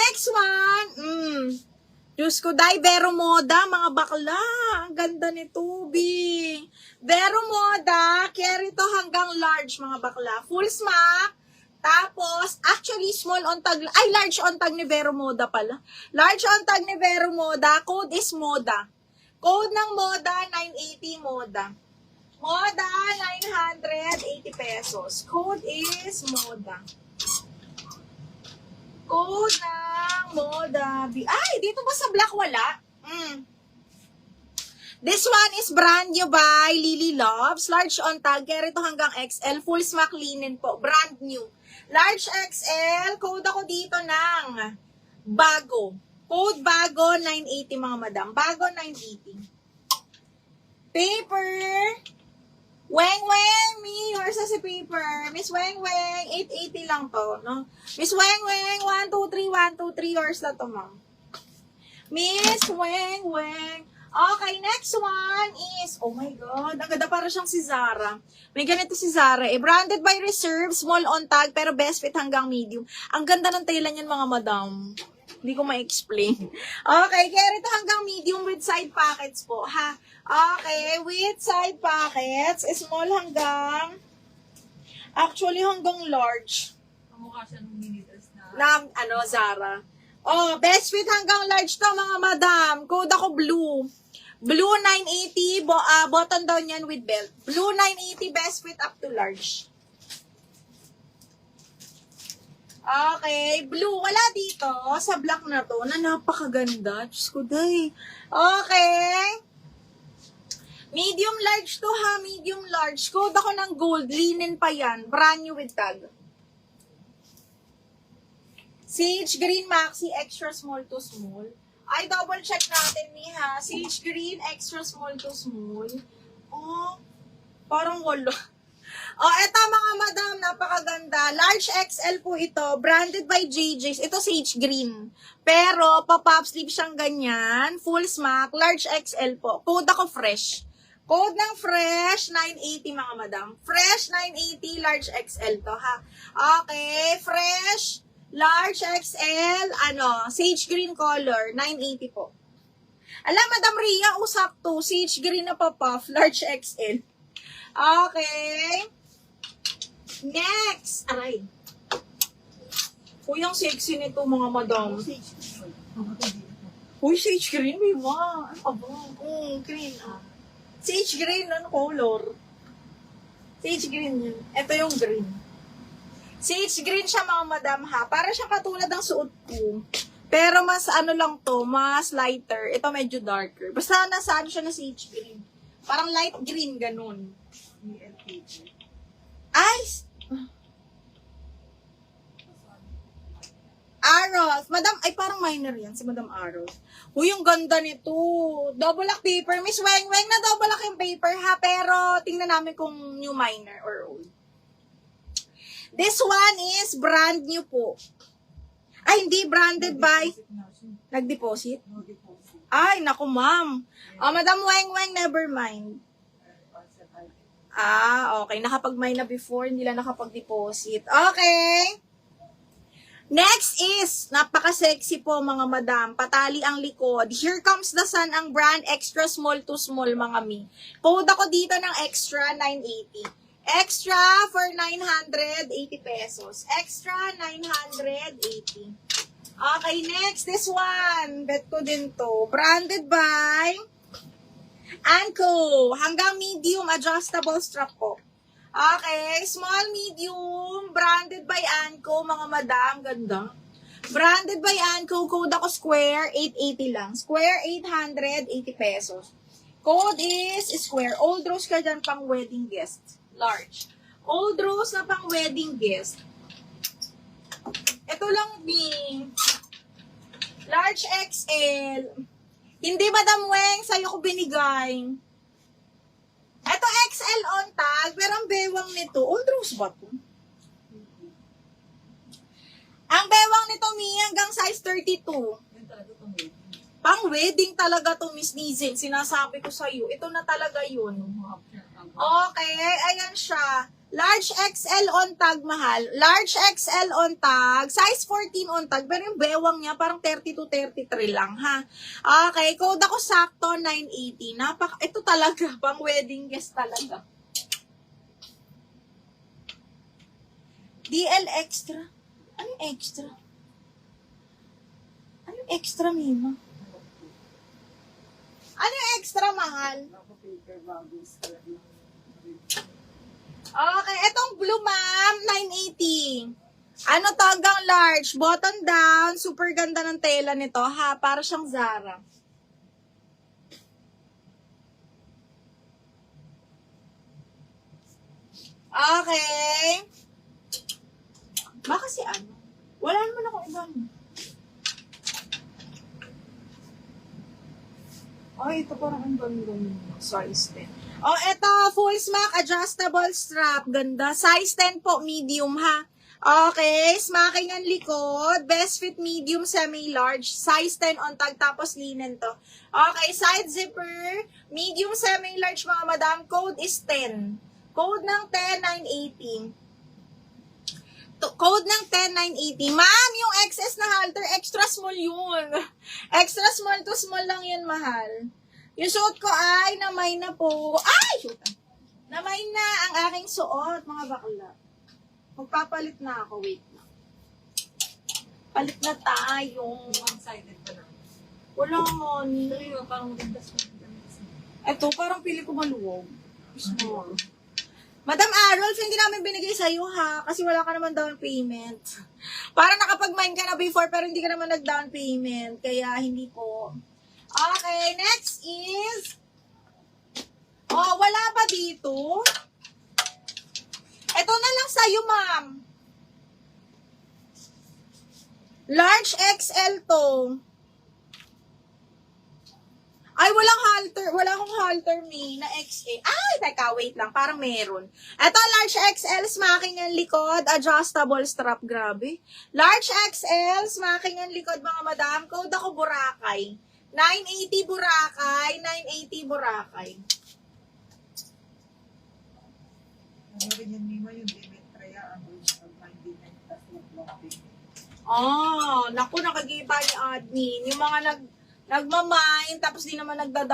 next one. Diyos ko, Vero Moda, mga bakla. Ang ganda nito, B. Vero Moda, carry to hanggang large, mga bakla. Full smack. Tapos, actually, small on tag, large on tag ni Vero Moda pala. Large on tag ni Vero Moda, code is Moda. Code ng Moda, 980 Moda. Moda, 980 pesos. Code is Moda. Code ng Moda. Ay, dito ba sa black wala? This one is brand new by Lily Loves. Large on tag, carry to hanggang XL. Full smack linen po. Brand new. Large XL, code ako dito ng bago. Code bago, 980 mga madam. Bago, 980. Paper. Weng Weng, me, yours sa si paper. Miss Weng Weng, 880 lang to, no? Miss Weng Weng, 123, yours na to, ma'am. Miss Weng Weng. Okay, next one is, oh my God, ang ganda para siyang si Zara. May ganito si Zara, branded by Reserve, small on tag, pero best fit hanggang medium. Ang ganda ng tela niyan, mga madam. Hindi ko ma-explain. Okay, carry to hanggang medium with side pockets po, ha? Okay, with side pockets, small hanggang, actually hanggang large. Kamukha siya nung mini-dress na. Zara. Oh, best fit hanggang large to, mga madam. Code ako blue. Blue 980, button down yan with belt. Blue 980, best fit up to large. Okay, blue. Wala dito sa black na to na napakaganda. Diyos ko, day. Okay. Medium large to, ha. Medium large. Code ako ng gold. Linen pa yan. Brand new with tag. Sage Green Maxi, extra small to small. Ay, double check natin ni ha. Sage Green, extra small to small. Oh, parang wala. Oh, eto mga madam, napakaganda. Large XL po ito. Branded by JJ's. Ito Sage Green. Pero, pa-pop sleeve siyang ganyan. Full smack. Large XL po. Code ako fresh. Code ng fresh, 980 mga madam. Fresh, 980, large XL to ha. Okay, fresh. Large XL, sage green color, 980 po. Alam, Madam Ria, usap to. Sage green na pa-puff, large XL. Okay. Next. Aray. Uy, ang sexy nito, mga madam. Uy, sage green, may ma. Green. Sage green, color? Sage green yun. Ito yung green. Sage green siya, mga madam, ha. Para siya katulad ng suot ko. Pero mas lang to, mas lighter. Ito medyo darker. Basta nasa siya na sage green. Parang light green, ganun. Ay! Aros. Madam, ay parang minor yan, si Madam Aros. Uy, yung ganda nito. Double lock paper. Miss Weng Weng na double lock yung paper, ha. Pero tingnan namin kung new minor or old. This one is brand new po. Ay, hindi branded by... Nag-deposit? Ay, naku, ma'am. Oh, Madam Weng Weng, never mind. Okay. Nakapag-mine na before, hindi lang nakapag-deposit. Okay. Next is, napaka-sexy po, mga madam. Patali ang likod. Here comes the sun, ang brand extra small to small, mga mi. Code ako dito ng extra 980. Extra for 980 pesos. Extra 980. Okay, next. This one. Bet ko din to. Branded by Anko. Hanggang medium adjustable strap po. Okay, small, medium. Branded by Anko, mga madam. Ganda. Branded by Anko. Code ako square. 880 lang. Square, 880 pesos. Code is square. Old rose ka dyan pang wedding guest. Large. Old rose na pang wedding guest. Ito lang, B. Large XL. Hindi, Madam Weng, sa'yo ko binigay. Ito XL on tag, pero ang bewang nito, old rose ba ito? Ang bewang nito, Mi, hanggang size 32. Pang wedding talaga to, Miss Nizen. Sinasabi ko sa'yo, ito na talaga yun. Okay, ayan siya. Large XL on tag, mahal. Large XL on tag. Size 14 on tag. Pero yung bewang niya, parang 32-33 lang, ha? Okay, code ako sakto, 980. Ito talaga, pang wedding guest talaga. DL extra. Anong extra? Anong extra, Mima? Ano yung extra, mahal? Okay, etong blue, ma'am, 980. Ano to, hanggang large, button down, super ganda ng tela nito, ha? Para siyang Zara. Okay. Baka si ano? Wala naman ako ibang. Ay, ito parang ang ganda-ganda. Size 10. Oh, ito, full smack, adjustable strap. Ganda. Size 10 po, medium, ha? Okay, smacking ang likod. Best fit medium, semi-large. Size 10 on tag, tapos linen to. Okay, side zipper. Medium, semi-large, mga madam. Code is 10. Code ng 10, 980. Code ng 10,980. Ma'am, yung XS na halter, extra small yun. Extra small to small lang yun, mahal. Yung suot ko ay namay na po. Ay! Shoot. Namay na ang aking suot, mga bakla. Magpapalit na ako. Wait na. Palit na tayo. One-sided pa lang. Wala money. Pero yun, parang magandang Ito, parang pili ko maluwag. Small. Madam Arolf, hindi namin binigay sa'yo, ha? Kasi wala ka naman down payment. Parang nakapag-mine ka na before, pero hindi ka naman nag-down payment. Kaya hindi po. Okay, next is... Oh, wala pa dito. Ito na lang sa'yo, ma'am. Large XL to. Ay, walang halter. Wala akong halter, me, na XA. Ay, teka, wait lang. Parang meron. Ito, large XL, smacking ang likod, adjustable strap. Grabe. Large XL, smacking ang likod, mga madam. Code ako, Boracay. 980 Boracay. 980 Boracay. Ano rin yan, Mima, yung Demetria, ang $99 na blocking. Oh, naku, nakikita ni admin. Yung mga nagmamine, tapos di naman nagdada